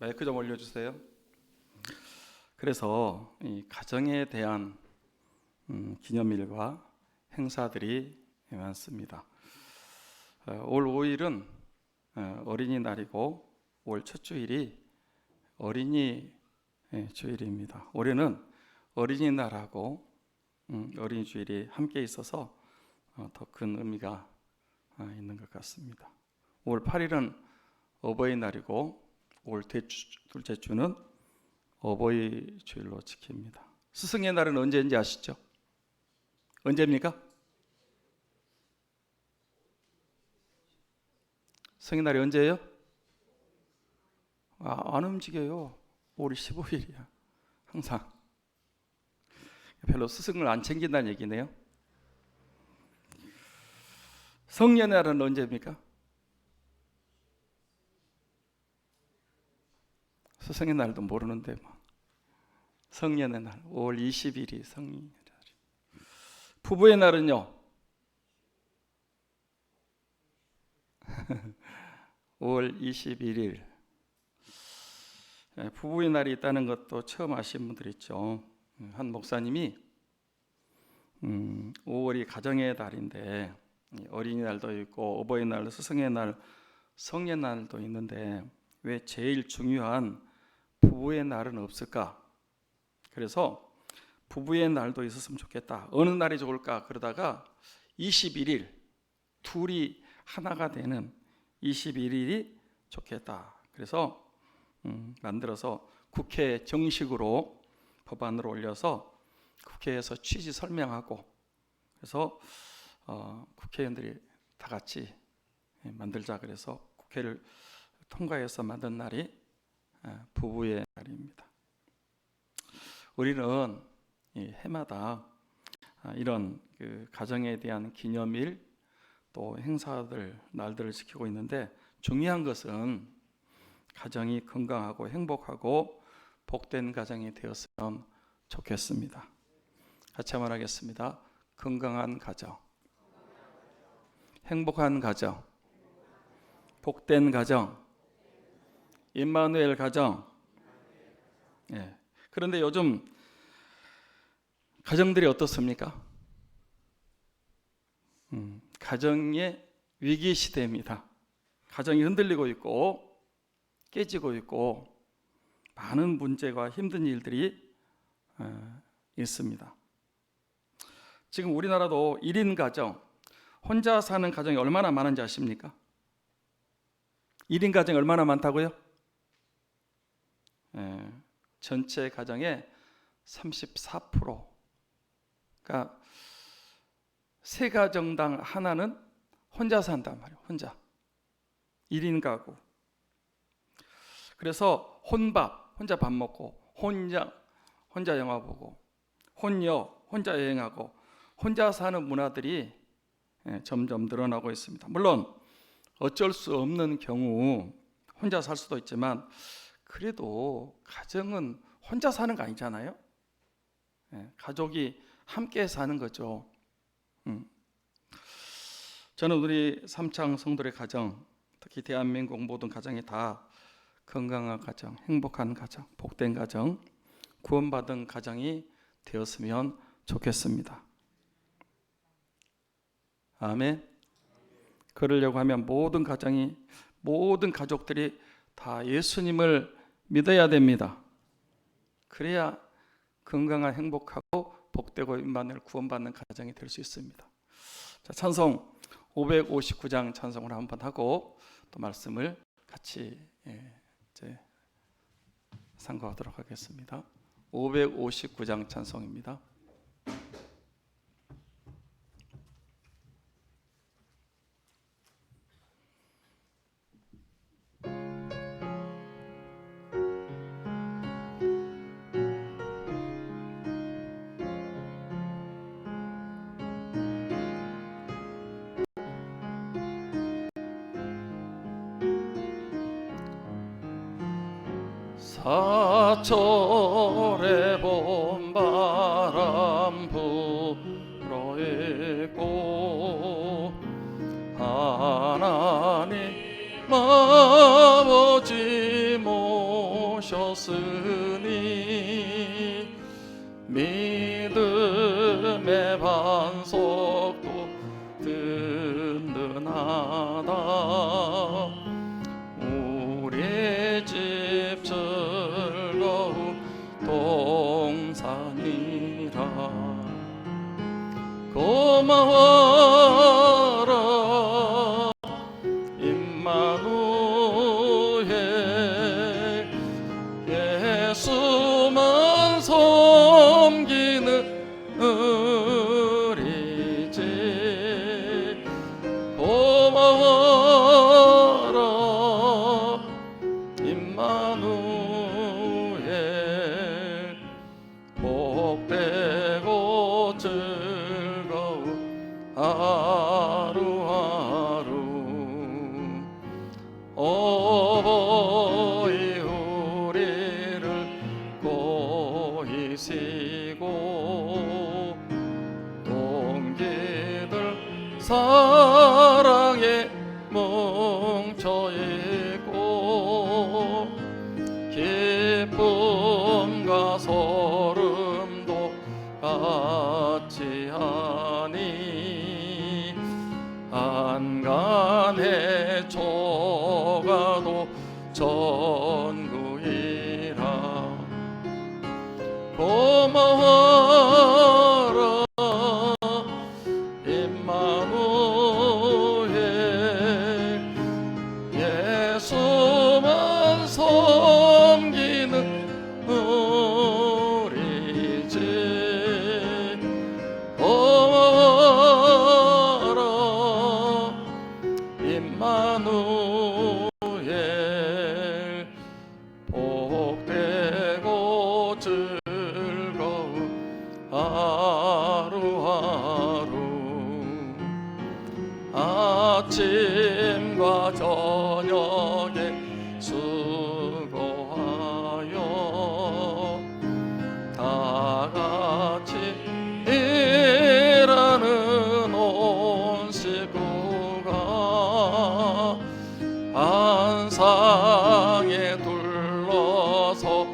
마이크 좀 올려주세요. 그래서 이 가정에 대한 기념일과 행사들이 많습니다. 올 5일은 어린이날이고 올 첫 주일이 어린이 주일입니다. 올해는 어린이날하고 어린이 주일이 함께 있어서 더 큰 의미가 있는 것 같습니다. 올 8일은 어버이날이고 올 둘째 주는 어버이 주일로 지킵니다. 스승의 날은 언제인지 아시죠? 언제입니까? 스승의 날이 언제예요? 안 움직여요. 5월 15일이야. 항상. 별로 스승을 안 챙긴다는 얘기네요. 성년의 날은 언제입니까? 스승의 날도 모르는데 뭐. 성년의 날 5월 20일이 성년의 날이. 부부의 날은요? 5월 21일. 부부의 날이 있다는 것도 처음 아신 분들 있죠. 한 목사님이 5월이 가정의 달인데 어린이날도 있고 어버이날, 스승의 날, 성년의 날도 있는데 왜 제일 중요한 부부의 날은 없을까? 그래서 부부의 날도 있었으면 좋겠다. 어느 날이 좋을까? 그러다가 21일 둘이 하나가 되는 21일이 좋겠다. 그래서 만들어서 국회에 정식으로 법안으로 올려서 국회에서 취지 설명하고 그래서 국회의원들이 다 같이 만들자 그래서 국회를 통과해서 만든 날이 부부의 날입니다. 우리는 해마다 이런 가정에 대한 기념일 또 행사들 날들을 지키고 있는데 중요한 것은 가정이 건강하고 행복하고 복된 가정이 되었으면 좋겠습니다. 같이 한번 하겠습니다. 건강한 가정, 행복한 가정, 복된 가정, 임마누엘 가정. 그런데 요즘 가정들이 어떻습니까? 가정의 위기 시대입니다. 가정이 흔들리고 있고 깨지고 있고 많은 문제가 힘든 일들이 있습니다. 지금 우리나라도 1인 가정, 혼자 사는 가정이 얼마나 많은지 아십니까? 1인 가정이 얼마나 많다고요? 전체 가정의 34%. 그러니까 세 가정당 하나는 혼자 산단 말이에요. 혼자. 1인 가구. 그래서 혼밥, 혼자 밥 먹고, 혼자 영화 보고, 혼자 여행하고, 혼자 사는 문화들이 점점 늘어나고 있습니다. 물론 어쩔 수 없는 경우 혼자 살 수도 있지만 그래도 가정은 혼자 사는 거 아니잖아요. 가족이 함께 사는 거죠. 저는 우리 삼창 성도의 가정, 특히 대한민국 모든 가정이 다 건강한 가정, 행복한 가정, 복된 가정, 구원받은 가정이 되었으면 좋겠습니다. 아멘. 그러려고 하면 모든 가족들이 다 예수님을 믿어야 됩니다. 그래야 건강한 행복하고 복되고 임마누엘 구원받는 가정이 될 수 있습니다. 자, 찬송 559장 찬송을 한번 하고 또 말씀을 같이 이제 상고하도록 하겠습니다. 559장 찬송입니다. 사철에 봄바람 불어있고 하나님 아버지 모시고 오셨으니 믿음의 반석도 든든하다. 우리 집 즐거운 동산이라. 고마워라 임마누엘, 예수만 섬기는 우리 집. 고마워라 임마누엘, 복되고 즐거운 하루하루. 어버이 우리를 보이시고 동기들 사랑에 뭉쳐있고 기쁨과 소름도 같이 하니 안간의 초가도 전구이라. 고마워라 임마누엘, 예수만 섬기는 우리 집. 고마워라 임마누엘, 복되고 즐거운 하루하루. 아침과 저녁에 수고하여 다 같이 일하는 온 식구가 안상에 둘러서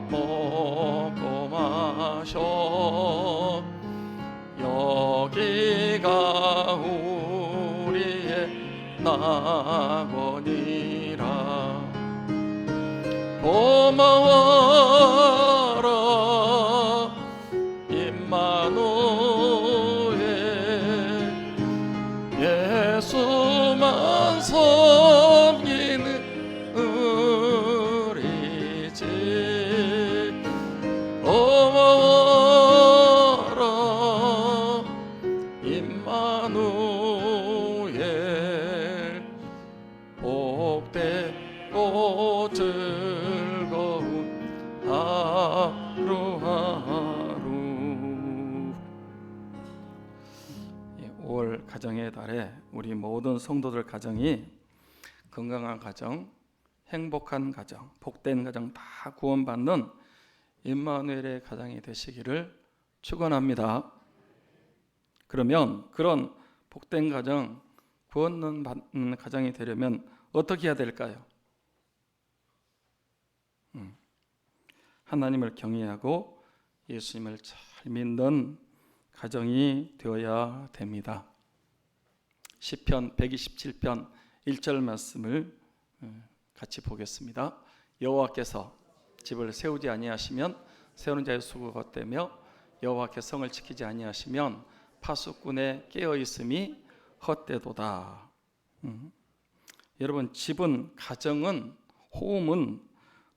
먹고 마셔. 여기가 우리의 낙원이라. 고마워라 임마누엘, 예수만 섬기는 우리 집. 고마워라 임마누엘, 복되고 즐거운 하루하루. 5월 가정의 달에 우리 모든 성도들 가정이 건강한 가정, 행복한 가정, 복된 가정, 다 구원받는 임마누엘의 가정이 되시기를 축원합니다. 그러면 그런 복된 가정, 구원받는 가정이 되려면 어떻게 해야 될까요? 하나님을 경외하고 예수님을 잘 믿는 가정이 되어야 됩니다. 시편 127편 1절 말씀을 같이 보겠습니다. 여호와께서 집을 세우지 아니하시면 세우는 자의 수고가 헛되며 여호와께서 성을 지키지 아니하시면 파수꾼의 깨어 있음이 헛되도다. 여러분, 집은, 가정은, 호흡은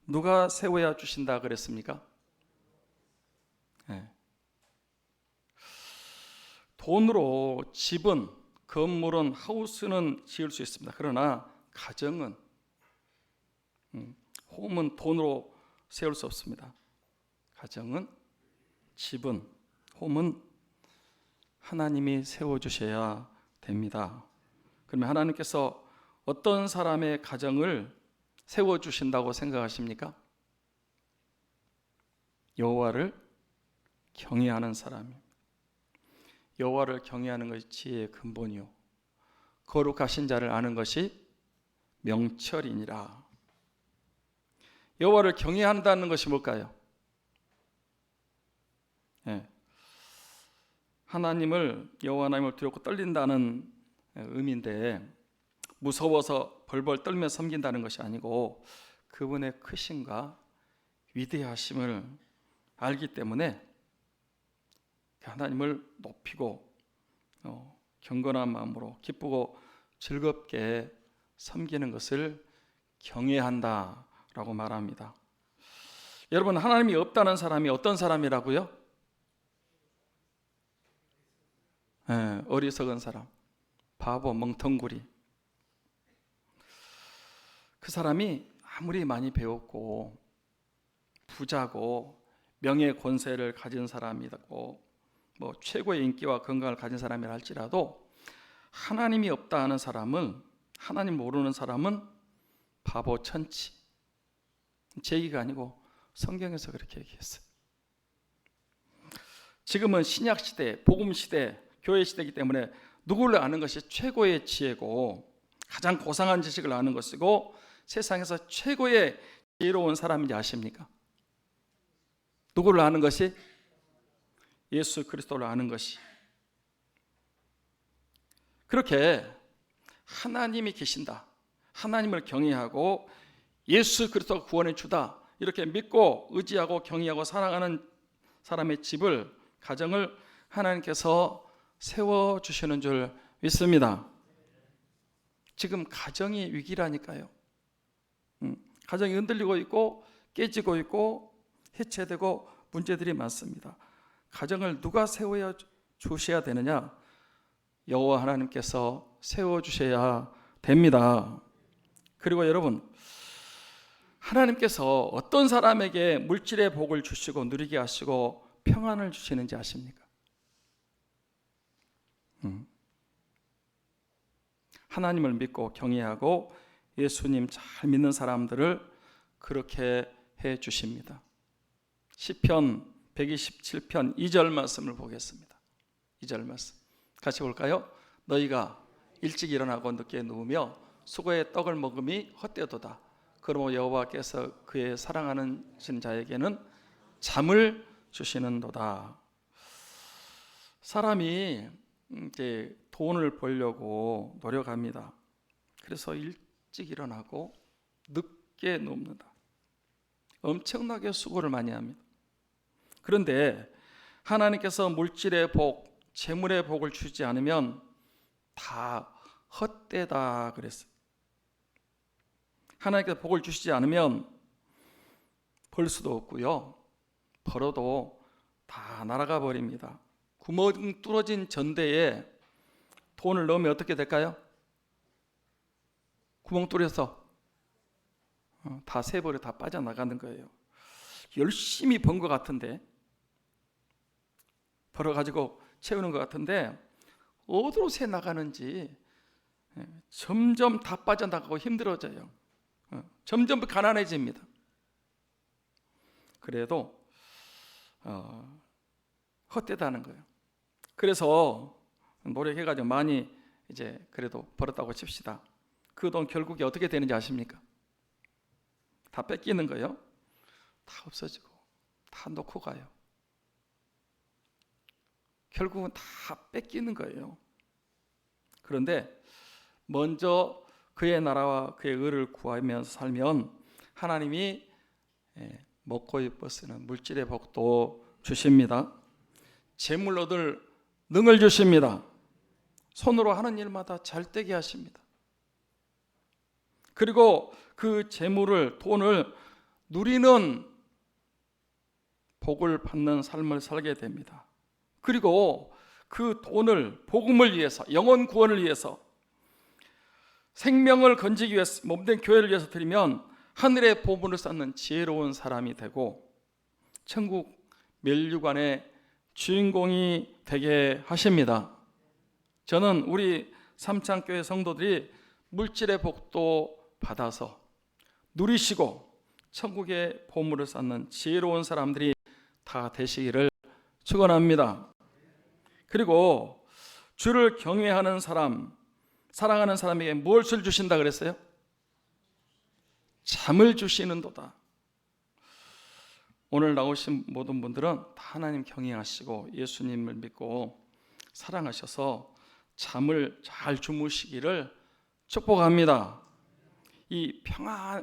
누가 세워야 주신다 그랬습니까? 네. 돈으로 집은, 건물은, 하우스는 지을 수 있습니다. 그러나 가정은, 홈은 돈으로 세울 수 없습니다. 가정은, 집은, 홈은 하나님이 세워주셔야 됩니다. 그러면 하나님께서 어떤 사람의 가정을 세워주신다고 생각하십니까? 여호와를 경외하는 사람입니다. 여호와를 경외하는 것이 지혜의 근본이요 거룩하신 자를 아는 것이 명철이니라. 여호와를 경외한다는 것이 뭘까요? 예. 하나님을, 여호와 하나님을 두렵고 떨린다는 의미인데, 무서워서 벌벌 떨며 섬긴다는 것이 아니고 그분의 크심과 위대하심을 알기 때문에 하나님을 높이고 경건한 마음으로 기쁘고 즐겁게 섬기는 것을 경외한다라고 말합니다. 여러분, 하나님이 없다는 사람이 어떤 사람이라고요? 어리석은 사람, 바보, 멍텅구리. 그 사람이 아무리 많이 배웠고 부자고 명예 권세를 가진 사람이고 뭐 최고의 인기와 건강을 가진 사람이라 할지라도 하나님이 없다 하는 사람은, 하나님 모르는 사람은 바보, 천치. 제 얘기가 아니고 성경에서 그렇게 얘기했어요. 지금은 신약 시대, 복음 시대, 교회 시대이기 때문에 누구를 아는 것이 최고의 지혜고 가장 고상한 지식을 아는 것이고 세상에서 최고의 지혜로운 사람인지 아십니까? 누구를 아는 것이? 예수 그리스도를 아는 것이. 그렇게 하나님이 계신다, 하나님을 경외하고 예수 그리스도가 구원해 주다, 이렇게 믿고 의지하고 경외하고 사랑하는 사람의 집을, 가정을 하나님께서 세워주시는 줄 믿습니다. 지금 가정이 위기라니까요. 가정이 흔들리고 있고 깨지고 있고 해체되고 문제들이 많습니다. 가정을 누가 세워 주셔야 되느냐? 여호와 하나님께서 세워주셔야 됩니다. 그리고 여러분, 하나님께서 어떤 사람에게 물질의 복을 주시고 누리게 하시고 평안을 주시는지 아십니까? 하나님을 믿고 경외하고 예수님 잘 믿는 사람들을 그렇게 해 주십니다. 시편 127편 2절 말씀을 보겠습니다. 2절 말씀 같이 볼까요? 너희가 일찍 일어나고 늦게 누우며 수고의 떡을 먹음이 헛되도다. 그러므로 여호와께서 그의 사랑하는 자에게는 잠을 주시는도다. 사람이 이제 돈을 벌려고 노력합니다. 그래서 일찍 일어나고 늦게 눕는다. 엄청나게 수고를 많이 합니다. 그런데 하나님께서 물질의 복, 재물의 복을 주지 않으면 다 헛되다 그랬어요. 하나님께서 복을 주시지 않으면 벌 수도 없고요, 벌어도 다 날아가 버립니다. 구멍 뚫어진 전대에 돈을 넣으면 어떻게 될까요? 구멍 뚫어서 다 새버려, 다 빠져나가는 거예요. 열심히 번 것 같은데, 벌어가지고 채우는 것 같은데 어디로 새 나가는지 점점 다 빠져나가고 힘들어져요. 점점 가난해집니다. 그래도 헛되다는 거예요. 그래서 노력해가지고 많이 이제 그래도 벌었다고 칩시다. 그 돈 결국에 어떻게 되는지 아십니까? 다 뺏기는 거예요. 다 없어지고 다 놓고 가요. 결국은 다 뺏기는 거예요. 그런데 먼저 그의 나라와 그의 의를 구하면서 살면 하나님이 먹고 입고 쓰는 물질의 복도 주십니다. 재물 얻을 능을 주십니다. 손으로 하는 일마다 잘되게 하십니다. 그리고 그 재물을, 돈을 누리는 복을 받는 삶을 살게 됩니다. 그리고 그 돈을 복음을 위해서, 영혼 구원을 위해서, 생명을 건지기 위해서, 몸된 교회를 위해서 드리면 하늘의 보물을 쌓는 지혜로운 사람이 되고 천국 멸류관의 주인공이 되게 하십니다. 저는 우리 삼창교회 성도들이 물질의 복도 받아서 누리시고 천국의 보물을 쌓는 지혜로운 사람들이 다 되시기를 축원합니다. 그리고 주를 경외하는 사람, 사랑하는 사람에게 무엇을 주신다 그랬어요? 잠을 주시는도다. 오늘 나오신 모든 분들은 다 하나님 경외하시고 예수님을 믿고 사랑하셔서 잠을 잘 주무시기를 축복합니다. 이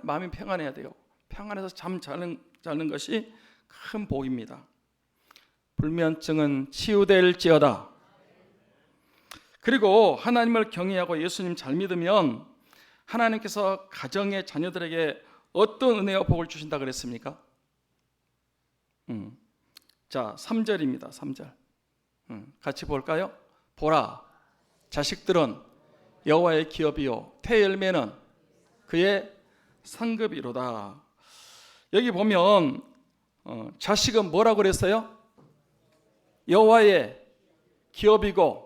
마음이 평안해야 돼요. 평안해서 잠 자는 것이 큰 복입니다. 불면증은 치유될지어다. 그리고 하나님을 경외하고 예수님 잘 믿으면 하나님께서 가정의 자녀들에게 어떤 은혜와 복을 주신다 그랬습니까? 자, 3절입니다. 3절. 같이 볼까요? 보라, 자식들은 여호와의 기업이요 태열매는 그의 상급이로다. 여기 보면 자식은 뭐라고 그랬어요? 여호와의 기업이고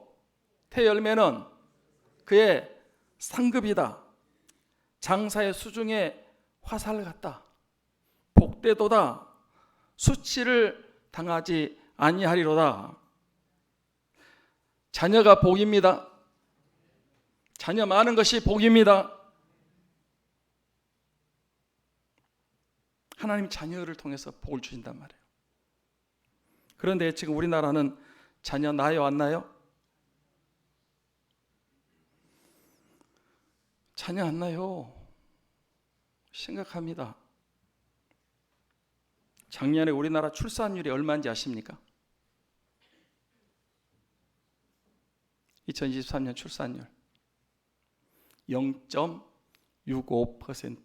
태열매는 그의 상급이다. 장사의 수중에 화살 같다. 복되도다. 수치를 당하지 아니하리로다. 자녀가 복입니다. 자녀 많은 것이 복입니다. 하나님 자녀를 통해서 복을 주신단 말이에요. 그런데 지금 우리나라는 자녀 나요 안 나요? 자녀 안 나요. 심각합니다. 작년에 우리나라 출산율이 얼마인지 아십니까? 2023년 출산율 0.65%.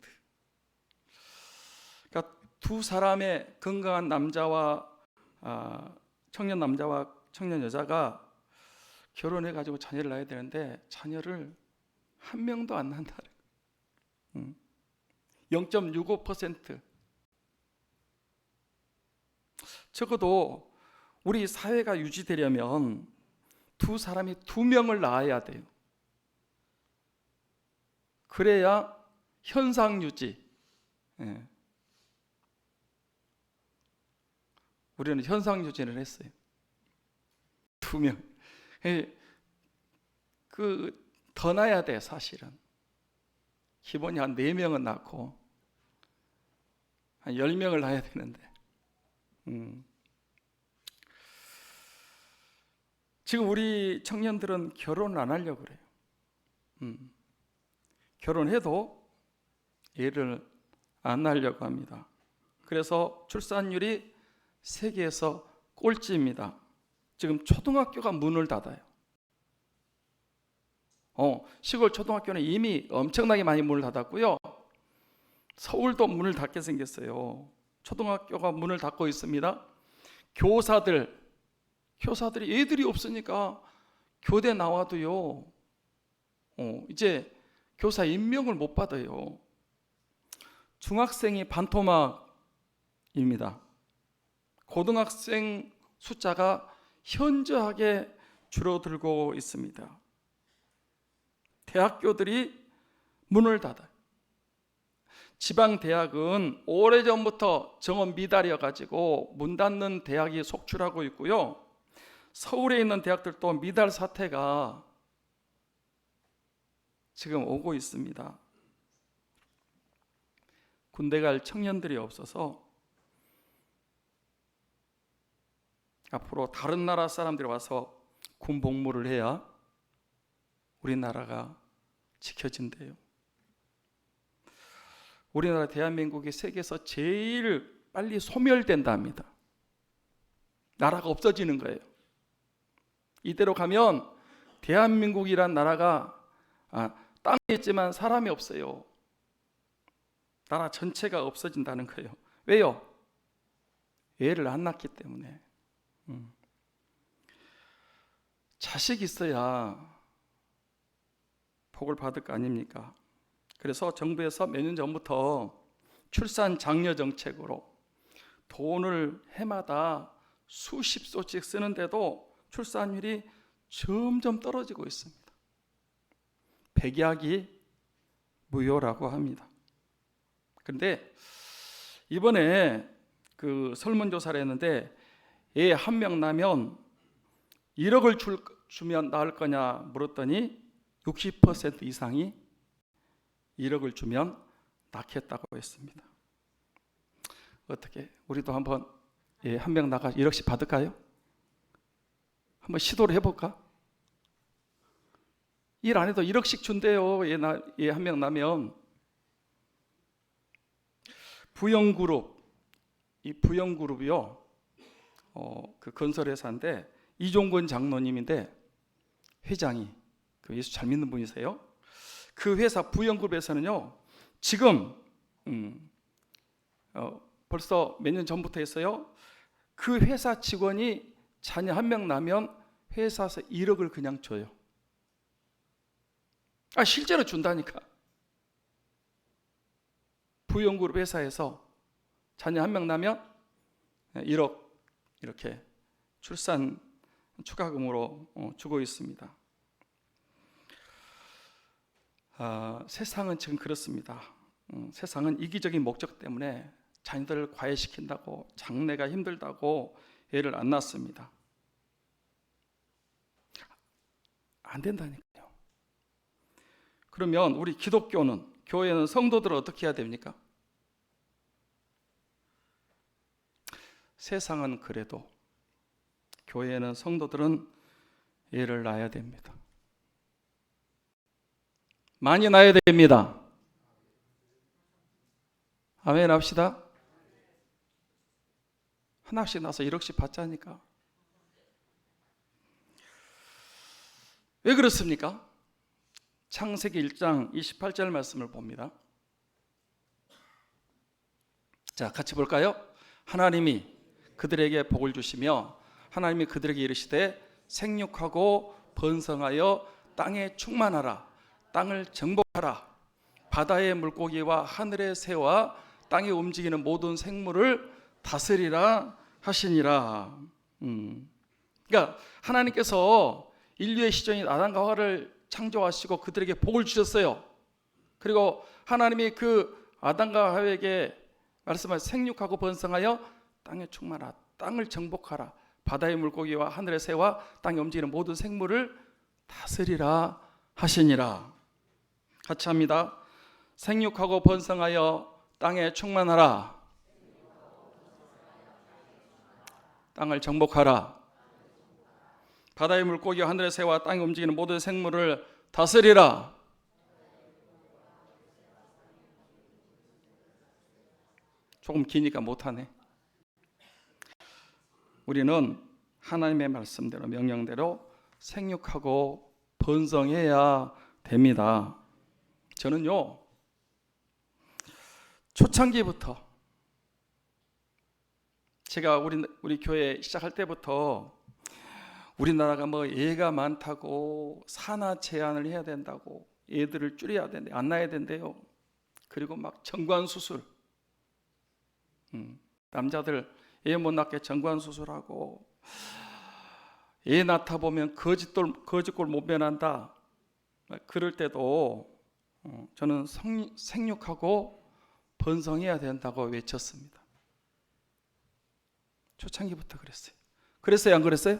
그러니까 두 사람의 건강한 남자와 청년 남자와 청년 여자가 결혼해 가지고 자녀를 낳아야 되는데 자녀를 한 명도 안 낳는다. 0.65%. 적어도 우리 사회가 유지되려면 두 사람이 2명을 낳아야 돼요. 그래야 현상 유지. 우리는 현상 유지를 했어요. 2명. 더 낳아야 돼, 사실은. 기본이 한 4명은 낳고 한 10명을 낳아야 되는데. 지금 우리 청년들은 결혼을 안 하려고 그래요. 결혼해도 애를 안 낳으려고 합니다. 그래서 출산율이 세계에서 꼴찌입니다. 지금 초등학교가 문을 닫아요. 시골 초등학교는 이미 엄청나게 많이 문을 닫았고요. 서울도 문을 닫게 생겼어요. 초등학교가 문을 닫고 있습니다. 교사들이 애들이 없으니까 교대 나와도요, 이제 교사 임명을 못 받아요. 중학생이 반토막입니다. 고등학생 숫자가 현저하게 줄어들고 있습니다. 대학교들이 문을 닫아요. 지방 대학은 오래전부터 정원 미달이어 가지고 문 닫는 대학이 속출하고 있고요. 서울에 있는 대학들도 미달 사태가 지금 오고 있습니다. 군대 갈 청년들이 없어서 앞으로 다른 나라 사람들이 와서 군 복무를 해야 우리나라가 지켜진대요. 우리나라 대한민국이 세계에서 제일 빨리 소멸된답니다. 나라가 없어지는 거예요. 이대로 가면 대한민국이란 나라가 땅에 있지만 사람이 없어요. 나라 전체가 없어진다는 거예요. 왜요? 애를 안 낳기 때문에. 자식 있어야 복을 받을 거 아닙니까? 그래서 정부에서 몇 년 전부터 출산 장려 정책으로 돈을 해마다 수십조씩 쓰는데도 출산율이 점점 떨어지고 있습니다. 백약이 무효라고 합니다. 그런데 이번에 그 설문조사를 했는데 애 한 명 낳으면 1억을 주면 낳을 거냐 물었더니 60% 이상이 1억을 주면 낳겠다고 했습니다. 어떻게 우리도 한번 한 명 나가 1억씩 받을까요? 한번 시도를 해볼까? 일 안 해도 1억씩 준대요. 한 명 나면. 부영그룹, 이 부영그룹이요, 그 건설회사인데 이종건 장로님인데 회장이 그 예수 잘 믿는 분이세요. 그 회사 부영그룹에서는요, 지금 벌써 몇 년 전부터 했어요. 그 회사 직원이 자녀 한 명 나면 회사에서 1억을 그냥 줘요. 실제로 준다니까. 부영그룹 회사에서 자녀 한 명 나면 1억 이렇게 출산 추가금으로 주고 있습니다. 세상은 지금 그렇습니다. 세상은 이기적인 목적 때문에 자녀들을 과외시킨다고, 장래가 힘들다고 애를 안 낳습니다. 안 된다니까요. 그러면 우리 기독교는, 교회는 성도들을 어떻게 해야 됩니까? 세상은 그래도 교회는, 성도들은 애를 낳아야 됩니다. 많이 낳아야 됩니다. 아멘 합시다. 하나씩 낳아서 1억씩 받자니까. 왜 그렇습니까? 창세기 1장 28절 말씀을 봅니다. 자, 같이 볼까요? 하나님이 그들에게 복을 주시며 하나님이 그들에게 이르시되 생육하고 번성하여 땅에 충만하라, 땅을 정복하라, 바다의 물고기와 하늘의 새와 땅에 움직이는 모든 생물을 다스리라 하시니라. 그러니까 하나님께서 인류의 시종인 아담과 하와를 창조하시고 그들에게 복을 주셨어요. 그리고 하나님이 그 아담과 하와에게 말씀하신 생육하고 번성하여 땅에 충만하라, 땅을 정복하라, 바다의 물고기와 하늘의 새와 땅에 움직이는 모든 생물을 다스리라 하시니라. 같이 합니다. 생육하고 번성하여 땅에 충만하라, 땅을 정복하라, 바다의 물고기와 하늘의 새와 땅에 움직이는 모든 생물을 다스리라. 조금 기니까 못하네. 우리는 하나님의 말씀대로, 명령대로 생육하고 번성해야 됩니다. 저는요, 초창기부터, 제가 우리 교회 시작할 때부터 우리나라가 뭐 애가 많다고 산하 제한을 해야 된다고, 애들을 줄여야 된대, 안 낳아야 된대요. 그리고 막 정관 수술, 남자들 애 못 낳게 정관 수술하고, 애 낳다 보면 거짓골 못 면한다. 그럴 때도 저는 생육하고 번성해야 된다고 외쳤습니다. 초창기부터 그랬어요. 그랬어요, 안 그랬어요?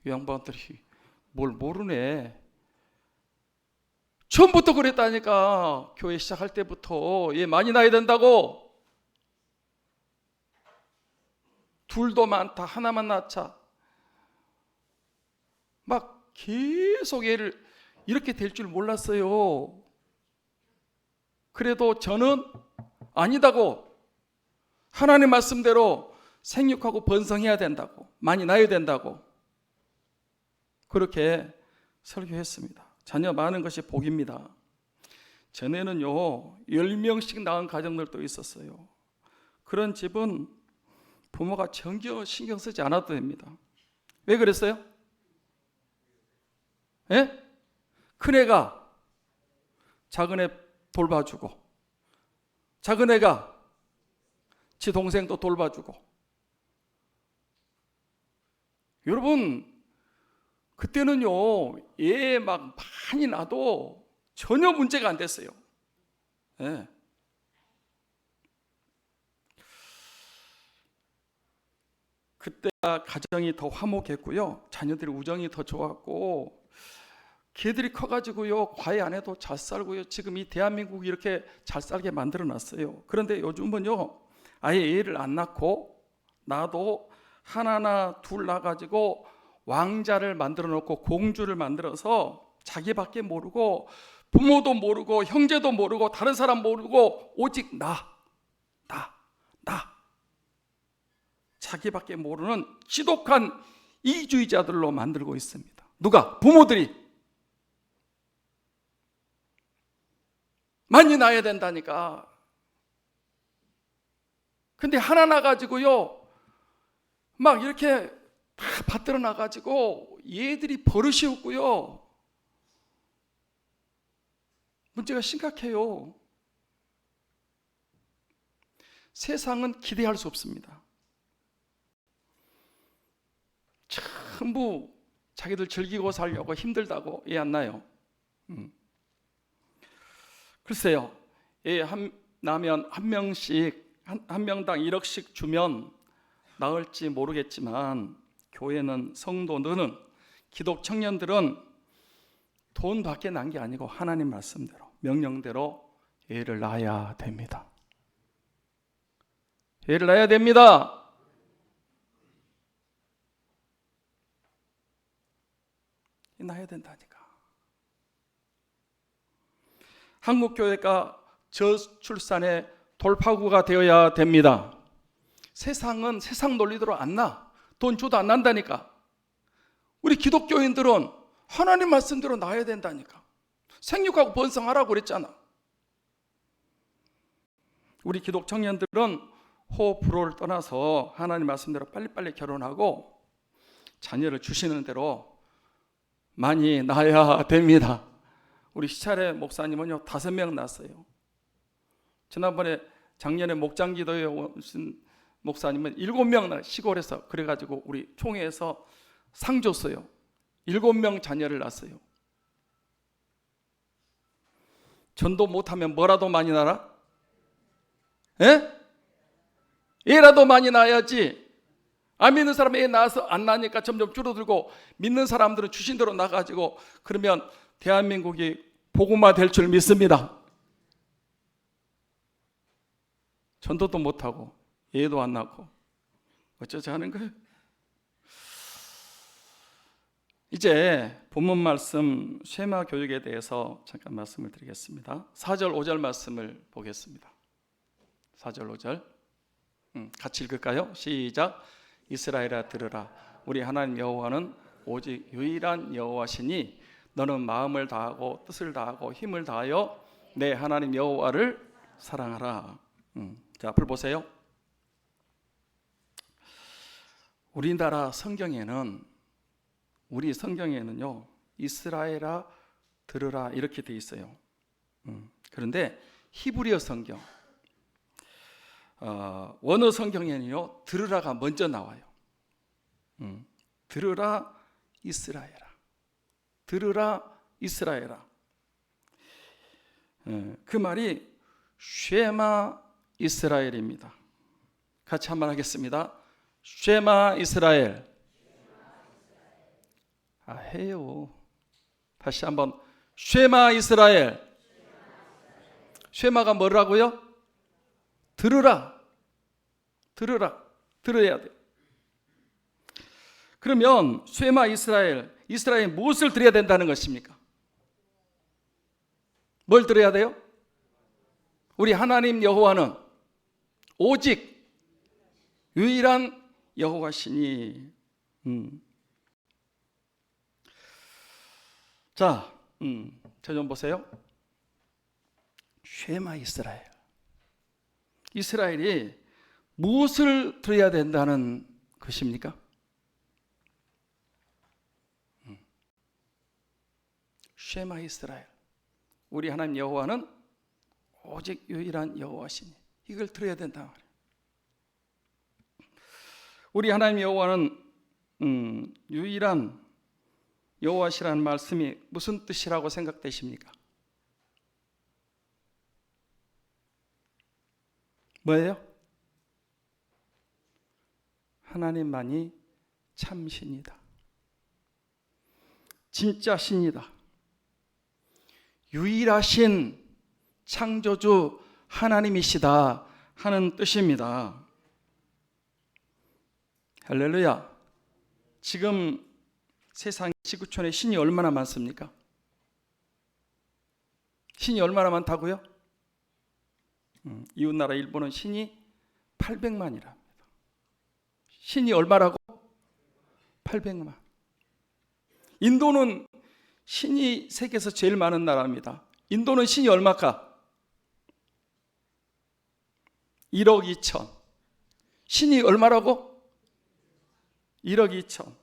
이 양반들이 뭘 모르네. 처음부터 그랬다니까. 교회 시작할 때부터 얘 많이 낳아야 된다고. 둘도 많다, 하나만 낳자. 막 계속 얘를 이렇게 될 줄 몰랐어요. 그래도 저는 아니다고, 하나님 말씀대로 생육하고 번성해야 된다고, 많이 낳아야 된다고 그렇게 설교했습니다. 자녀 많은 것이 복입니다. 전에는요 10명씩 낳은 가정들도 있었어요. 그런 집은 부모가 전혀 신경 쓰지 않아도 됩니다. 왜 그랬어요? 예? 큰애가 작은애 돌봐주고, 작은애가 지 동생도 돌봐주고. 여러분, 그때는요 애 막 많이 낳아도 전혀 문제가 안 됐어요. 예. 그때가 가정이 더 화목했고요, 자녀들의 우정이 더 좋았고, 개들이 커가지고요, 과외 안 해도 잘 살고요. 지금 이 대한민국이 이렇게 잘 살게 만들어 놨어요. 그런데 요즘은요, 아예 애를 안 낳고 나도 하나나 둘 낳아가지고 왕자를 만들어 놓고 공주를 만들어서 자기밖에 모르고 부모도 모르고 형제도 모르고 다른 사람 모르고 오직 나 자기밖에 모르는 지독한 이기주의자들로 만들고 있습니다. 누가? 부모들이. 많이 낳아야 된다니까. 근데 하나 낳아가지고요, 막 이렇게 다 받들어 놔가지고 얘들이 버릇이 없고요, 문제가 심각해요. 세상은 기대할 수 없습니다. 전부 자기들 즐기고 살려고 힘들다고 애 안 낳아요. 글쎄요, 애 낳으면 한 명씩 한 명당 1억씩 주면 나을지 모르겠지만, 교회는, 성도들은, 기독 청년들은 돈 밖에 난 게 아니고 하나님 말씀대로, 명령대로 애를 낳아야 됩니다. 애를 낳아야 됩니다. 낳아야 된다니까. 한국교회가 저출산의 돌파구가 되어야 됩니다. 세상은 세상 논리대로 안 나. 돈 줘도 안 난다니까. 우리 기독교인들은 하나님 말씀대로 낳아야 된다니까. 생육하고 번성하라고 그랬잖아. 우리 기독 청년들은 호불호를 떠나서 하나님 말씀대로 빨리빨리 결혼하고 자녀를 주시는 대로 많이 낳아야 됩니다. 우리 시찰의 목사님은요 5명 낳았어요. 작년에 목장기도에 오신 목사님은 7명 시골에서, 그래가지고 우리 총회에서 상 줬어요. 7명 자녀를 낳았어요. 전도 못하면 뭐라도 많이 낳아라? 예? 애라도 많이 낳아야지. 안 믿는 사람 애 낳아서 안 낳으니까 점점 줄어들고, 믿는 사람들은 주신 대로 낳아가지고, 그러면 대한민국이 복음화 될 줄 믿습니다. 전도도 못하고 애도 안 낳고 어쩌자 하는 거예요. 이제 본문 말씀 쉐마 교육에 대해서 잠깐 말씀을 드리겠습니다. 4절 5절 말씀을 보겠습니다. 4절 5절 같이 읽을까요? 시작. 이스라엘아 들으라. 우리 하나님 여호와는 오직 유일한 여호와시니 너는 마음을 다하고 뜻을 다하고 힘을 다하여 내 하나님 여호와를 사랑하라. 자, 앞을 보세요. 우리나라 성경에는, 우리 성경에는요 이스라엘아 들으라 이렇게 돼 있어요. 그런데 히브리어 성경, 원어 성경에는요 들으라가 먼저 나와요. 들으라 이스라엘아, 들으라 이스라엘아. 그 말이 쉐마 이스라엘입니다. 같이 한번 하겠습니다. 쉐마 이스라엘. 해요. 다시 한번. 쉐마 이스라엘. 쉐마가 뭐라고요? 들으라. 들으라. 들어야 돼. 그러면 쉐마 이스라엘, 이스라엘이 무엇을 들어야 된다는 것입니까? 뭘 들어야 돼요? 우리 하나님 여호와는 오직 유일한 여호와시니. 자, 저 좀 보세요. 쉐마 이스라엘. 이스라엘이 무엇을 들어야 된다는 것입니까? 쉐마 이스라엘. 우리 하나님 여호와는 오직 유일한 여호와시니. 이걸 들어야 된다 말이에요. 우리 하나님 여호와는 유일한 여호와시라는 말씀이 무슨 뜻이라고 생각되십니까? 뭐예요? 하나님만이 참 신이다. 진짜 신이다. 유일하신 창조주 하나님이시다 하는 뜻입니다. 할렐루야. 지금 세상 지구촌에 신이 얼마나 많습니까? 신이 얼마나 많다고요? 이웃나라 일본은 신이 800만이랍니다. 신이 얼마라고? 800만. 인도는 신이 세계에서 제일 많은 나라입니다. 인도는 신이 얼마까? 1억 2천. 신이 얼마라고? 1억 2천.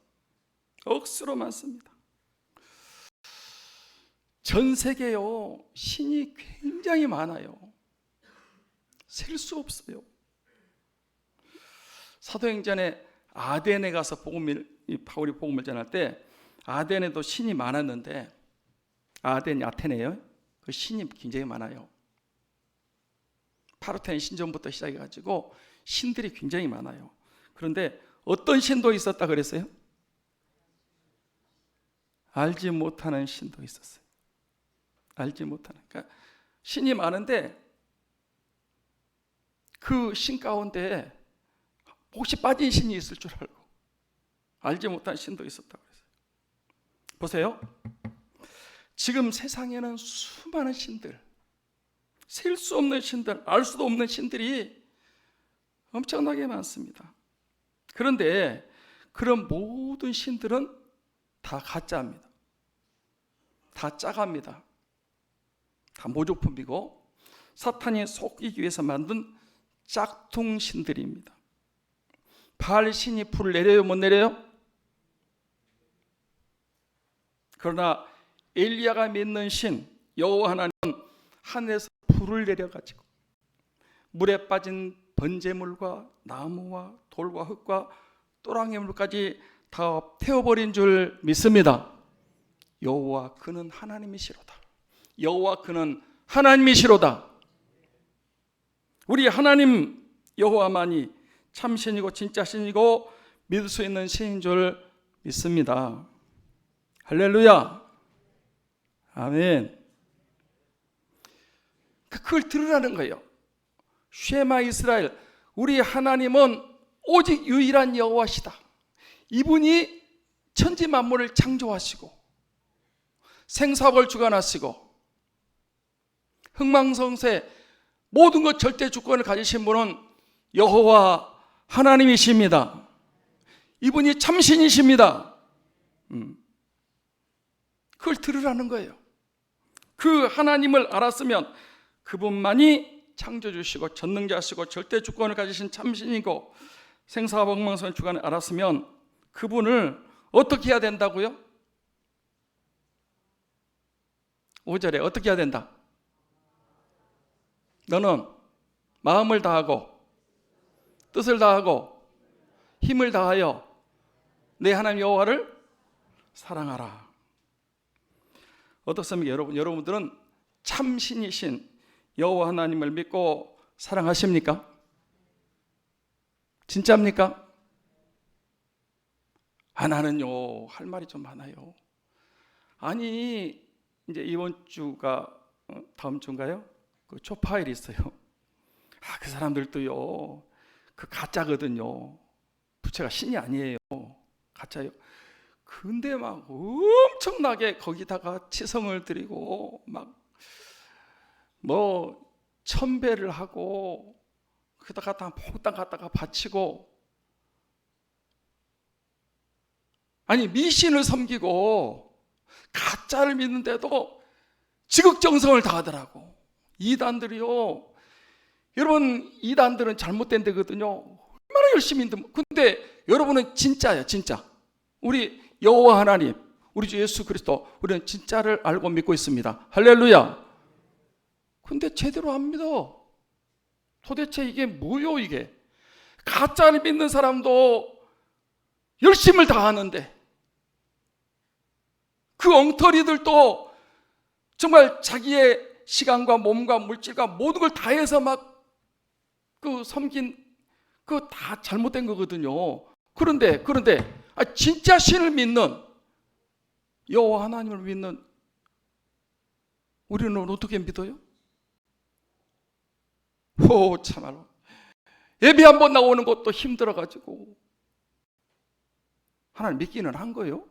억수로 많습니다. 전 세계요, 신이 굉장히 많아요. 셀 수 없어요. 사도행전에 아덴에 가서 바울이 복음을 전할 때 아덴에도 신이 많았는데, 아덴이 아테네예요. 그 신이 굉장히 많아요. 파르테논 신전부터 시작해가지고 신들이 굉장히 많아요. 그런데 어떤 신도 있었다 그랬어요? 알지 못하는 신도 있었어요. 알지 못하는. 그러니까 신이 많은데 그 신 가운데 혹시 빠진 신이 있을 줄 알고 알지 못한 신도 있었다고 했어요. 보세요. 지금 세상에는 수많은 신들, 셀 수 없는 신들, 알 수도 없는 신들이 엄청나게 많습니다. 그런데 그런 모든 신들은 다 가짜입니다. 다 짜갑니다. 다 모조품이고 사탄이 속이기 위해서 만든 짝퉁 신들입니다. 바알 신이 불을 내려요, 못 내려요? 그러나 엘리야가 믿는 신 여호와 하나님은 하늘에서 불을 내려가지고 물에 빠진 번제물과 나무와 돌과 흙과 또랑의 물까지 다 태워버린 줄 믿습니다. 여호와 그는 하나님이시로다. 여호와 그는 하나님이시로다. 우리 하나님 여호와만이 참신이고 진짜 신이고 믿을 수 있는 신인 줄 믿습니다. 할렐루야. 아멘. 그걸 들으라는 거예요. 쉐마 이스라엘, 우리 하나님은 오직 유일한 여호와시다. 이분이 천지 만물을 창조하시고 생사벌 주관하시고 흥망성쇠 모든 것 절대 주권을 가지신 분은 여호와 하나님이십니다. 이분이 참신이십니다. 그걸 들으라는 거예요. 그 하나님을 알았으면 그분만이 창조주시고 전능자시고 절대 주권을 가지신 참신이고 생사와 흥망성쇠 주관을 알았으면 그분을 어떻게 해야 된다고요? 5절에 어떻게 해야 된다? 너는 마음을 다하고 뜻을 다하고 힘을 다하여 내 하나님 여호와를 사랑하라. 어떻습니까? 여러분들은 참신이신 여호와 하나님을 믿고 사랑하십니까? 진짜입니까? 나는요 할 말이 좀 많아요. 아니 이제 이번 주가 다음 주인가요? 그 초파일이 있어요. 그 사람들도요 그 가짜거든요. 부처가 신이 아니에요. 가짜요. 근데 막 엄청나게 거기다가 치성을 드리고 막 뭐 천배를 하고 그다가 다 몽땅 갖다가 바치고 아니 미신을 섬기고 가짜를 믿는데도 지극정성을 다하더라고. 이단들이요. 여러분 이단들은 잘못된 데거든요. 얼마나 열심히 힘든. 근데 여러분은 진짜예요. 진짜. 우리 여호와 하나님, 우리 주 예수 그리스도, 우리는 진짜를 알고 믿고 있습니다. 할렐루야. 근데 제대로 안 믿어. 도대체 이게 뭐요 이게. 가짜를 믿는 사람도 열심을 다하는데 그 엉터리들도 정말 자기의 시간과 몸과 물질과 모든 걸 다해서 막 그 섬긴 그거 다 잘못된 거거든요. 그런데 진짜 신을 믿는 여호와 하나님을 믿는 우리는 어떻게 믿어요? 참말로 예배 한번 나오는 것도 힘들어가지고 하나님 믿기는 한 거예요?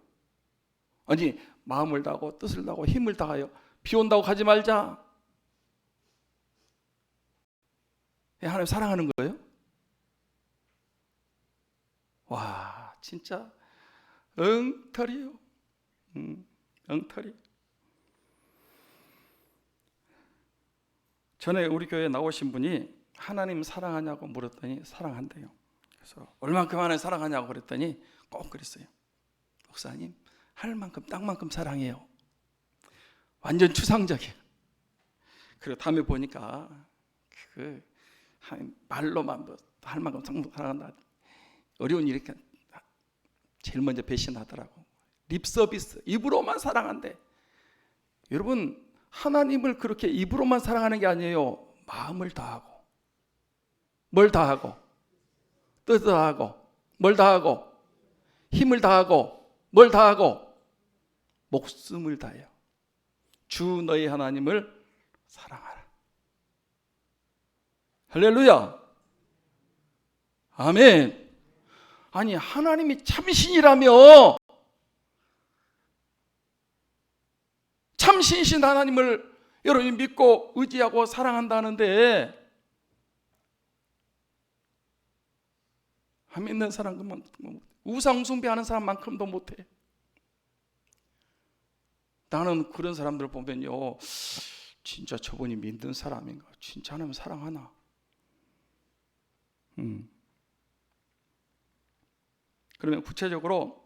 아니, 마음을 다하고 뜻을 다하고 힘을 다하여 비 온다고 가지 말자. 하나님 사랑하는 거예요? 와, 진짜 엉터리예요. 엉터리. 전에 우리 교회에 나오신 분이 하나님 사랑하냐고 물었더니 사랑한대요. 그래서 얼만큼 하나님 사랑하냐고 그랬더니 꼭 그랬어요. 목사님, 할 만큼 땅만큼 사랑해요. 완전 추상적이에요. 그리고 다음에 보니까 말로만 할 만큼 사랑한다. 어려운 일이니까 제일 먼저 배신하더라고. 립서비스, 입으로만 사랑한대. 여러분, 하나님을 그렇게 입으로만 사랑하는 게 아니에요. 마음을 다하고, 뭘 다하고, 뜻을 다하고, 뭘 다하고, 힘을 다하고, 뭘 다하고, 목숨을 다해요. 주 너희 하나님을 사랑하라. 할렐루야. 아멘. 아니, 하나님이 참신이라며, 참신신 하나님을 여러분이 믿고 의지하고 사랑한다는데 안 믿는 사람만큼, 우상 숭배하는 사람만큼도 못해. 나는 그런 사람들 보면요, 진짜 저분이 믿는 사람인가? 진짜 하나님 사랑하나? 그러면 구체적으로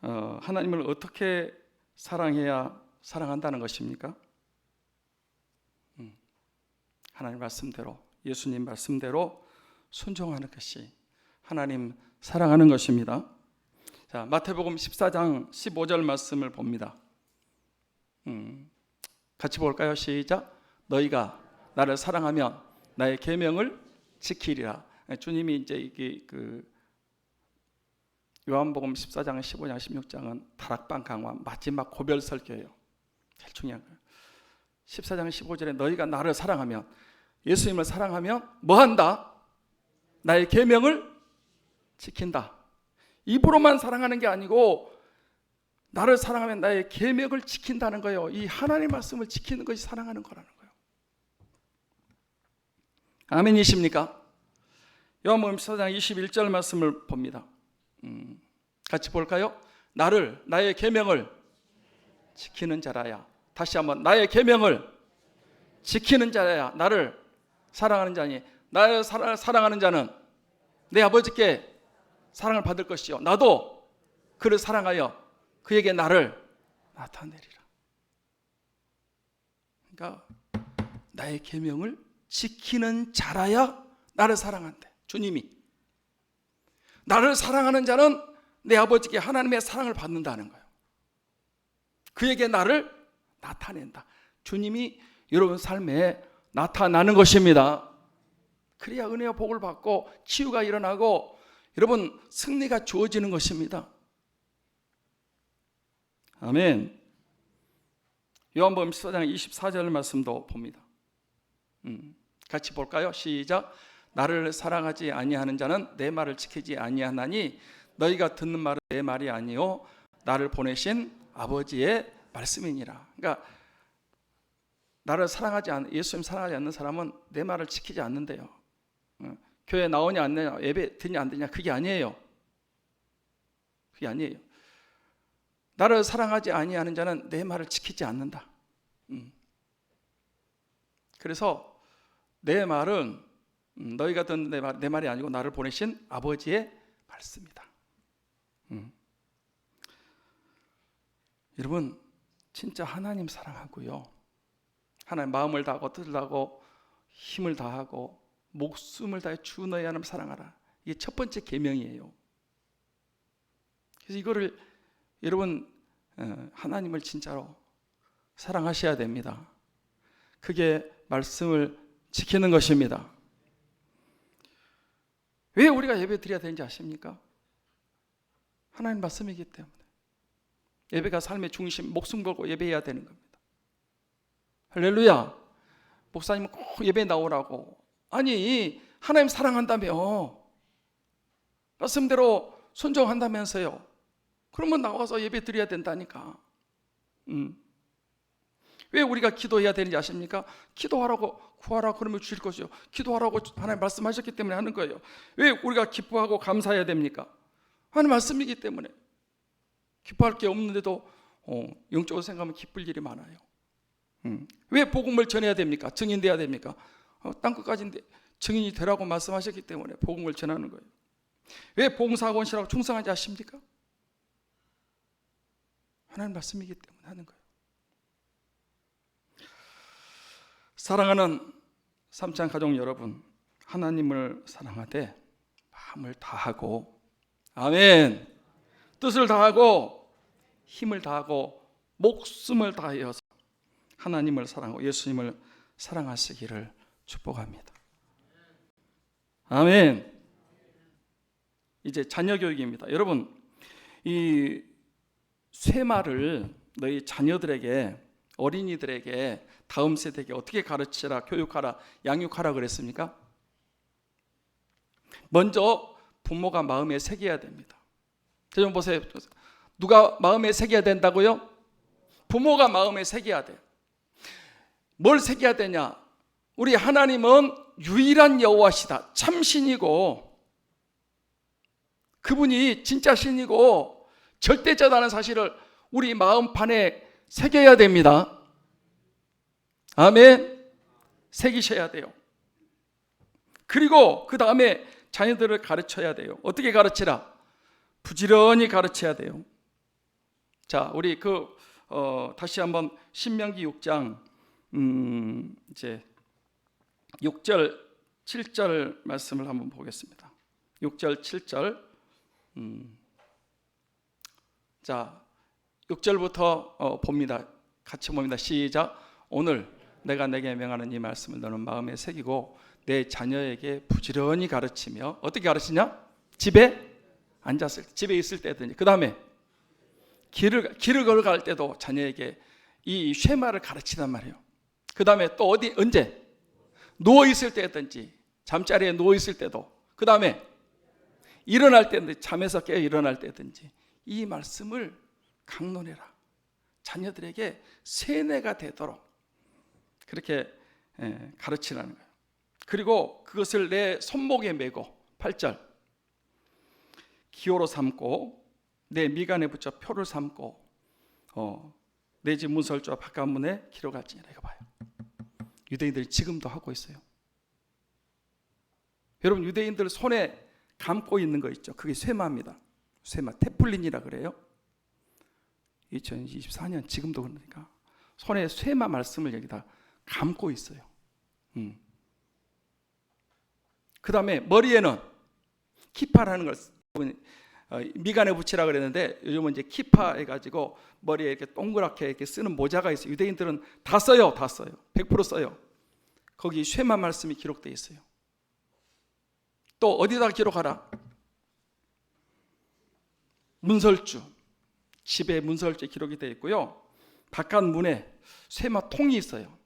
하나님을 어떻게 사랑해야 사랑한다는 것입니까? 하나님 말씀대로, 예수님 말씀대로 순종하는 것이 하나님 사랑하는 것입니다. 자, 마태복음 14장 15절 말씀을 봅니다. 같이 볼까요? 시작. 너희가 나를 사랑하면 나의 계명을 지키리라. 주님이 이제 이게 요한복음 14장, 15장, 16장은 다락방 강화 마지막 고별 설교예요. 제일 중요한 거예요. 14장 15절에 너희가 나를 사랑하면, 예수님을 사랑하면 뭐 한다? 나의 계명을 지킨다. 입으로만 사랑하는 게 아니고 나를 사랑하면 나의 계명을 지킨다는 거예요. 이 하나님의 말씀을 지키는 것이 사랑하는 거라는 거예요. 아멘이십니까? 요한복음 14장 21절 말씀을 봅니다. 같이 볼까요? 나의 계명을 지키는 자라야. 다시 한번, 나의 계명을 지키는 자라야 나를 사랑하는 자니, 나를 사랑하는 자는 내 아버지께 사랑을 받을 것이요 나도 그를 사랑하여 그에게 나를 나타내리라. 그러니까 나의 계명을 지키는 자라야 나를 사랑한대. 주님이 나를 사랑하는 자는 내 아버지께 하나님의 사랑을 받는다는 거예요. 그에게 나를 나타낸다. 주님이 여러분 삶에 나타나는 것입니다. 그래야 은혜와 복을 받고 치유가 일어나고 여러분 승리가 주어지는 것입니다. 아멘. 요한복음 14장 24절 말씀도 봅니다. 같이 볼까요? 시작. 나를 사랑하지 아니하는 자는 내 말을 지키지 아니하나니 너희가 듣는 말은 내 말이 아니요 나를 보내신 아버지의 말씀이니라. 그러니까 나를 예수님 사랑하지 않는 사람은 내 말을 지키지 않는데요. 교회 나오냐 안 나오냐, 예배 드냐 안 드냐, 그게 아니에요. 그게 아니에요. 나를 사랑하지 아니하는 자는 내 말을 지키지 않는다. 그래서 내 말은 너희가 듣는 내 말이 아니고 나를 보내신 아버지의 말씀이다. 여러분 진짜 하나님 사랑하고요, 하나님 마음을 다하고 뜻을 다하고 힘을 다하고 목숨을 다해 주 너희 하나님 사랑하라. 이게 첫 번째 계명이에요. 그래서 이거를 여러분 하나님을 진짜로 사랑하셔야 됩니다. 그게 말씀을 지키는 것입니다. 왜 우리가 예배 드려야 되는지 아십니까? 하나님 말씀이기 때문에. 예배가 삶의 중심, 목숨 걸고 예배해야 되는 겁니다. 할렐루야. 목사님은 꼭 예배 나오라고. 아니, 하나님 사랑한다며, 말씀대로 순종한다면서요. 그러면 나와서 예배 드려야 된다니까. 왜 우리가 기도해야 되는지 아십니까? 기도하라고, 구하라고 그러면 주실 것이요, 기도하라고 하나님 말씀하셨기 때문에 하는 거예요. 왜 우리가 기뻐하고 감사해야 됩니까? 하나님 말씀이기 때문에. 기뻐할 게 없는데도 영적으로 생각하면 기쁠 일이 많아요. 왜 복음을 전해야 됩니까? 증인돼야 됩니까? 땅끝까지인데 증인이 되라고 말씀하셨기 때문에 복음을 전하는 거예요. 왜 봉사학원이라고 충성하지 아십니까? 하나님 말씀이기 때문에 하는 거예요. 사랑하는 삼창 가족 여러분, 하나님을 사랑하되 마음을 다하고, 아멘, 뜻을 다하고 힘을 다하고 목숨을 다하여서 하나님을 사랑하고 예수님을 사랑하시기를 축복합니다. 아멘. 이제 자녀 교육입니다. 여러분, 이 쇠마를 너희 자녀들에게, 어린이들에게, 다음 세대에게 어떻게 가르치라, 교육하라, 양육하라 그랬습니까? 먼저 부모가 마음에 새겨야 됩니다. 좀 보세요. 누가 마음에 새겨야 된다고요? 부모가 마음에 새겨야 돼요. 뭘 새겨야 되냐? 우리 하나님은 유일한 여호와시다, 참신이고 그분이 진짜 신이고 절대자다는 사실을 우리 마음판에 새겨야 됩니다. 아멘. 새기셔야 돼요. 그리고 그 다음에 자녀들을 가르쳐야 돼요. 어떻게 가르치라? 부지런히 가르쳐야 돼요. 자, 우리 다시 한번 신명기 6장 이제 6절 7절 말씀을 한번 보겠습니다. 6절 7절. 자, 6절부터 봅니다. 같이 봅니다. 시작. 오늘 내가 내게 명하는 이 말씀을 너는 마음에 새기고 내 자녀에게 부지런히 가르치며, 어떻게 가르치냐? 집에 앉았을 때, 집에 있을 때든지, 그 다음에 길을 걸어갈 때도 자녀에게 이 쉐마를 가르치단 말이에요. 그 다음에 또 언제? 누워 있을 때든지, 잠자리에 누워 있을 때도, 그 다음에 일어날 때든지, 잠에서 깨어 일어날 때든지 이 말씀을 강론해라. 자녀들에게 세뇌가 되도록 그렇게 가르치라는 거예요. 그리고 그것을 내 손목에 메고, 8절, 기호로 삼고 내 미간에 붙여 표를 삼고 내 집 문설주와 바깥문에 기록할지니라. 이거 봐요. 유대인들이 지금도 하고 있어요. 여러분, 유대인들 손에 감고 있는 거 있죠? 그게 쇠마입니다. 쇠마, 테플린이라 그래요. 2024년 지금도 그러니까 손에 쇠마 말씀을 여기다 감고 있어요. 그 다음에 머리에는 키파라는 걸 미간에 붙이라 그랬는데, 요즘은 이제 키파 해가지고 머리에 이렇게 동그랗게 이렇게 쓰는 모자가 있어요. 유대인들은 다 써요. 100% 써요. 거기 쇠마 말씀이 기록되어 있어요. 또 어디다 기록하라? 문설주, 집에 문설주에 기록이 되어 있고요. 바깥 문에 쇠마 통이 있어요.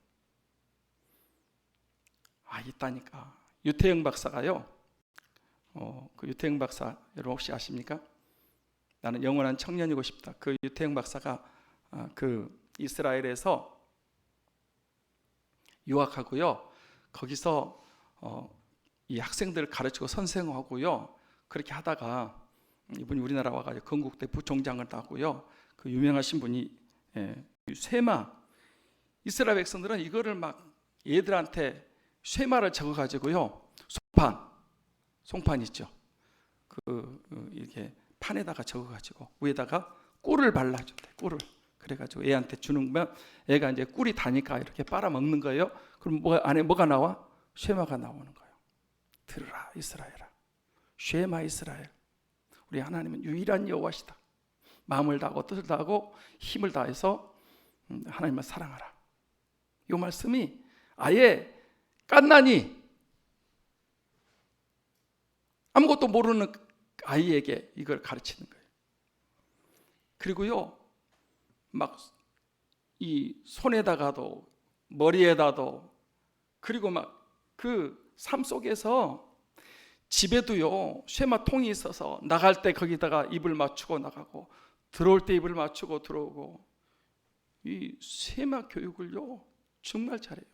있다니까. 유태영 박사가요. 그 유태영 박사 여러분 혹시 아십니까? 나는 영원한 청년이고 싶다. 그 유태영 박사가 그 이스라엘에서 유학하고요. 거기서 이 학생들을 가르치고 선생하고요. 그렇게 하다가 이분이 우리나라 와가지고 건국대 부총장을 따고요. 그 유명하신 분이 쇠마, 이스라엘 백성들은 이거를 막 얘들한테 쇠마를 적어가지고요. 송판 있죠. 이렇게 판에다가 적어가지고 위에다가 꿀을 발라준대. 꿀을. 그래가지고 애한테 주는 거면 애가 이제 꿀이 다니까 이렇게 빨아먹는 거예요. 그럼 안에 뭐가 나와? 쇠마가 나오는 거예요. 들으라 이스라엘아, 쉐마 이스라엘, 우리 하나님은 유일한 여호와시다. 마음을 다하고 뜻을 다하고 힘을 다해서 하나님을 사랑하라. 이 말씀이 아예 갓난이 아무것도 모르는 아이에게 이걸 가르치는 거예요. 그리고요, 막 이 손에다가도 머리에다도, 그리고 막 그 삶 속에서 집에도요 쇠마통이 있어서 나갈 때 거기다가 입을 맞추고 나가고, 들어올 때 입을 맞추고 들어오고, 이 쇠마 교육을요 정말 잘해요.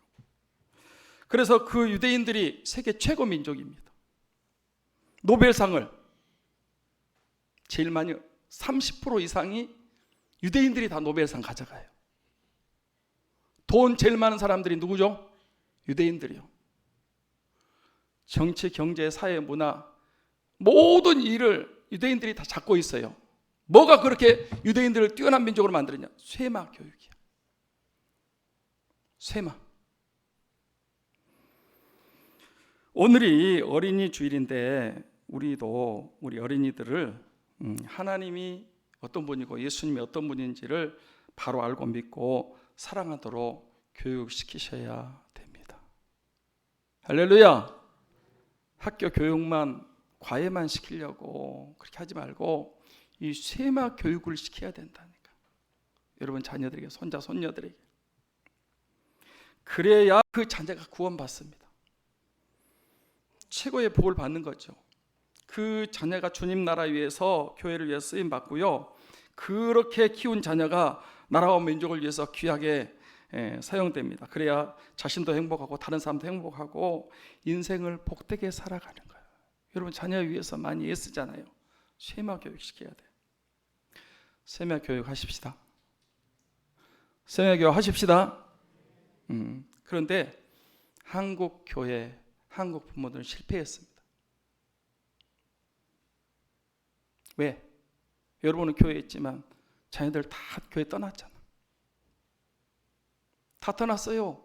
그래서 그 유대인들이 세계 최고 민족입니다. 노벨상을 제일 많이 30% 이상이 유대인들이 다 노벨상 가져가요. 돈 제일 많은 사람들이 누구죠? 유대인들이요. 정치, 경제, 사회, 문화 모든 일을 유대인들이 다 잡고 있어요. 뭐가 그렇게 유대인들을 뛰어난 민족으로 만들었냐? 쇠마 교육이야. 쇠마. 오늘이 어린이 주일인데 우리도 우리 어린이들을 하나님이 어떤 분이고 예수님이 어떤 분인지를 바로 알고 믿고 사랑하도록 교육시키셔야 됩니다. 할렐루야. 학교 교육만, 과외만 시키려고 그렇게 하지 말고 이 쇠마 교육을 시켜야 된다니까. 여러분 자녀들에게, 손자 손녀들에게. 그래야 그 자녀가 구원받습니다. 최고의 복을 받는 거죠. 그 자녀가 주님 나라 위해서, 교회를 위해서 쓰임 받고요, 그렇게 키운 자녀가 나라와 민족을 위해서 귀하게 사용됩니다. 그래야 자신도 행복하고 다른 사람도 행복하고 인생을 복되게 살아가는 거예요. 여러분 자녀 위해서 많이 애쓰잖아요. 쇠마 교육 시켜야 돼요. 쇠마 교육 하십시다. 쇠마 교육 하십시다. 그런데 한국 교회, 한국 부모들은 실패했습니다. 왜? 여러분은 교회에 있지만 자녀들 다 교회 떠났잖아. 다 떠났어요.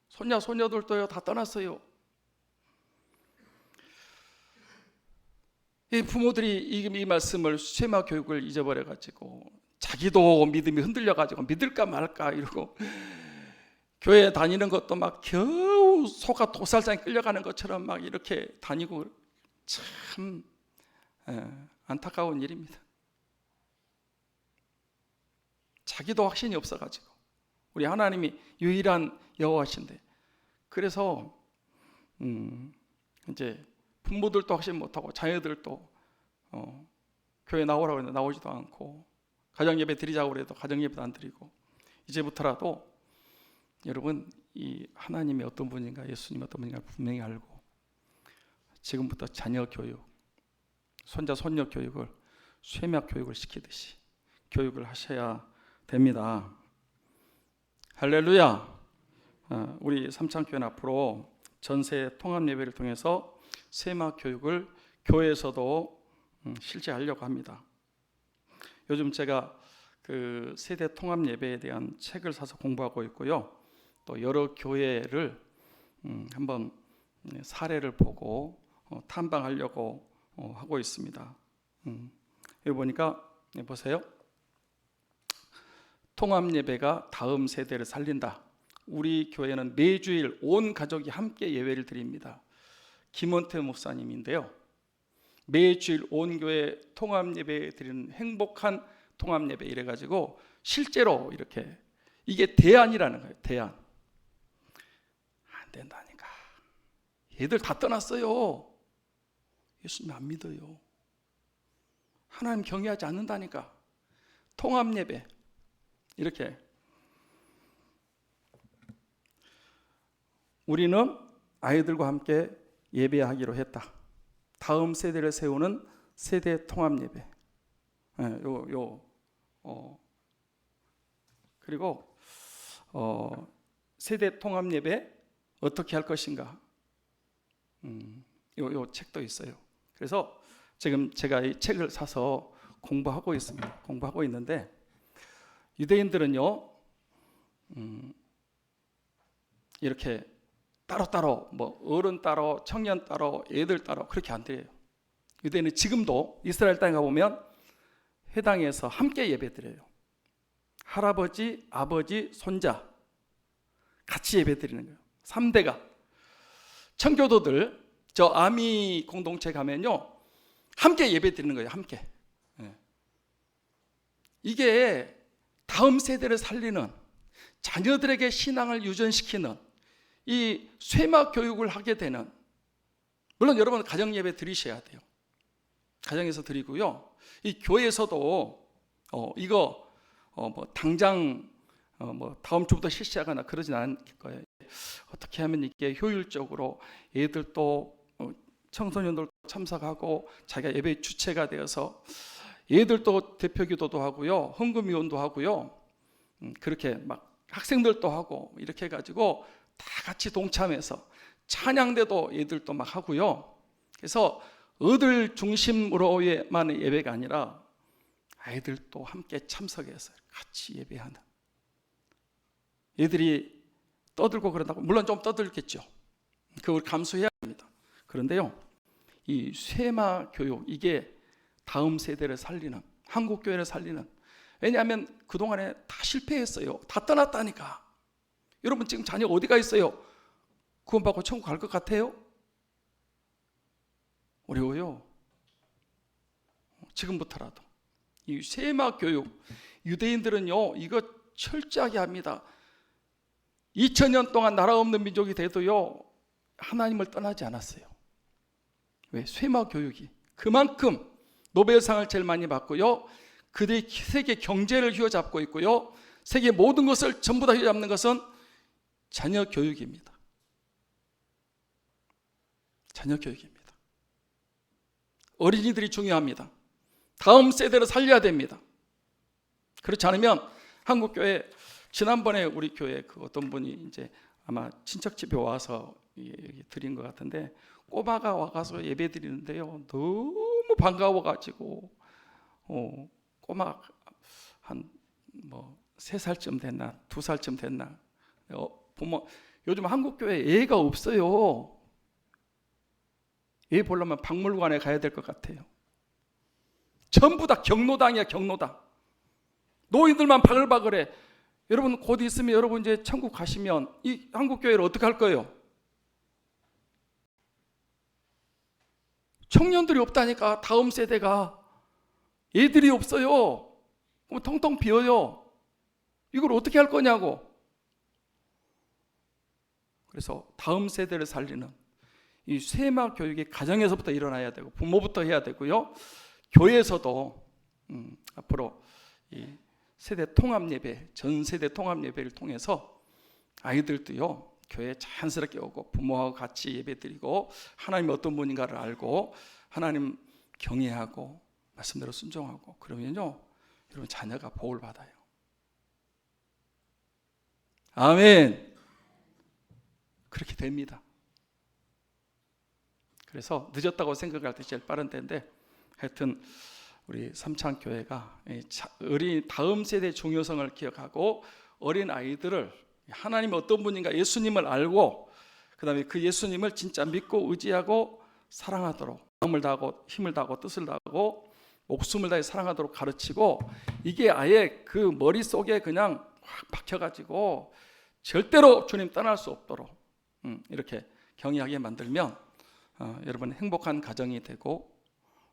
손자 손녀들도요 다 떠났어요. 이 부모들이 이 말씀을, 쇠마 교육을 잊어버려 가지고 자기도 믿음이 흔들려 가지고 믿을까 말까 이러고 교회 다니는 것도 막 겨우 소가 도살장에 끌려가는 것처럼 막 이렇게 다니고, 참 안타까운 일입니다. 자기도 확신이 없어가지고, 우리 하나님이 유일한 여호와신데, 그래서 이제 부모들도 확신 못하고 자녀들도 교회 나오라고 했는데 나오지도 않고, 가정예배 드리자고 해도 가정예배도 안 드리고, 이제부터라도 여러분 이 하나님이 어떤 분인가, 예수님이 어떤 분인가 분명히 알고 지금부터 자녀 교육, 손자 손녀 교육을 쇠마 교육을 시키듯이 교육을 하셔야 됩니다. 할렐루야. 우리 삼창교회는 앞으로 전세 통합 예배를 통해서 쇠마 교육을 교회에서도 실제하려고 합니다. 요즘 제가 그 세대 통합 예배에 대한 책을 사서 공부하고 있고요. 또 여러 교회를 한번 사례를 보고 탐방하려고 하고 있습니다. 여기 보니까 보세요. 통합 예배가 다음 세대를 살린다. 우리 교회는 매주일 온 가족이 함께 예배를 드립니다. 김원태 목사님인데요. 매주일 온 교회 통합 예배 드리는 행복한 통합 예배 이래가지고 실제로 이렇게, 이게 대안이라는 거예요. 대안. 안 된다니까. 얘들 다 떠났어요. 예수님 안 믿어요. 하나님 경외하지 않는다니까. 통합 예배 이렇게. 우리는 아이들과 함께 예배하기로 했다. 다음 세대를 세우는 세대 통합 예배. 그리고 세대 통합 예배 어떻게 할 것인가. 요 책도 있어요. 그래서 지금 제가 이 책을 사서 공부하고 있습니다. 공부하고 있는데, 유대인들은요 이렇게 따로따로, 뭐 어른 따로, 청년 따로, 애들 따로 그렇게 안 드려요. 유대인은 지금도 이스라엘 땅에 가보면 회당에서 함께 예배 드려요. 할아버지, 아버지, 손자 같이 예배 드리는 거예요. 3대가. 청교도들, 저 아미 공동체 가면요 함께 예배 드리는 거예요. 함께. 이게 다음 세대를 살리는, 자녀들에게 신앙을 유전시키는 이 쇠막 교육을 하게 되는, 물론 여러분 가정 예배 드리셔야 돼요. 가정에서 드리고요. 이 교회에서도 이거 뭐 당장 뭐 다음 주부터 실시하거나 그러진 않을 거예요. 어떻게 하면 이게 효율적으로 애들도 청소년들도 참석하고 자기가 예배 주체가 되어서 애들도 대표기도도 하고요, 헌금위원도 하고요, 그렇게 막 학생들도 하고 이렇게 해가지고 다 같이 동참해서 찬양대도 애들도 막 하고요. 그래서 어들 중심으로만 예배가 아니라 아이들도 함께 참석해서 같이 예배하는, 애들이 떠들고 그런다고 물론 좀 떠들겠죠. 그걸 감수해야 합니다. 그런데요, 이 쇠마 교육, 이게 다음 세대를 살리는, 한국 교회를 살리는, 왜냐하면 그동안에 다 실패했어요. 다 떠났다니까. 여러분 지금 자녀 어디가 있어요? 구원받고 천국 갈 것 같아요? 어려워요. 지금부터라도 이 쇠마 교육, 유대인들은요 이거 철저하게 합니다. 2000년 동안 나라 없는 민족이 돼도요 하나님을 떠나지 않았어요. 왜? 쇠마 교육이 그만큼 노벨상을 제일 많이 받고요, 그들이 세계 경제를 휘어잡고 있고요, 세계 모든 것을 전부 다 휘어잡는 것은 자녀 교육입니다. 자녀 교육입니다. 어린이들이 중요합니다. 다음 세대를 살려야 됩니다. 그렇지 않으면 한국교회, 지난번에 우리 교회 그 어떤 분이 이제 아마 친척 집에 와서 드린 것 같은데, 꼬마가 와가서 예배 드리는데요 너무 반가워가지고 꼬마 한 뭐 3살쯤 됐나 2살쯤 됐나, 부모 요즘 한국교회 애가 없어요. 애 보려면 박물관에 가야 될 것 같아요. 전부 다 경로당이야, 경로당. 노인들만 바글바글해. 여러분 곧 있으면 여러분 이제 천국 가시면 이 한국교회를 어떻게 할 거예요? 청년들이 없다니까. 다음 세대가 애들이 없어요. 그럼 텅텅 비어요. 이걸 어떻게 할 거냐고. 그래서 다음 세대를 살리는 이 쇠마 교육이 가정에서부터 일어나야 되고 부모부터 해야 되고요, 교회에서도 앞으로 이 세대 통합 예배, 전 세대 통합 예배를 통해서 아이들도요 교회에 자연스럽게 오고 부모하고 같이 예배드리고 하나님이 어떤 분인가를 알고 하나님 경외하고 말씀대로 순종하고 그러면요 여러분 자녀가 복을 받아요. 아멘. 그렇게 됩니다. 그래서 늦었다고 생각할 때 제일 빠른 때인데, 하여튼 우리 삼창교회가 어린 다음 세대의 중요성을 기억하고 어린 아이들을 하나님이 어떤 분인가 예수님을 알고 그 다음에 그 예수님을 진짜 믿고 의지하고 사랑하도록 마음을 다하고 힘을 다하고 뜻을 다하고 목숨을 다해 사랑하도록 가르치고, 이게 아예 그 머릿속에 그냥 확 박혀가지고 절대로 주님 떠날 수 없도록 이렇게 경외하게 만들면 여러분 행복한 가정이 되고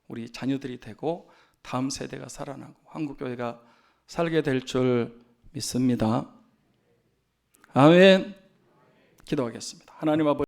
우리 자녀들이 되고 다음 세대가 살아나고 한국교회가 살게 될 줄 믿습니다. 아멘. 기도하겠습니다. 하나님 아버지,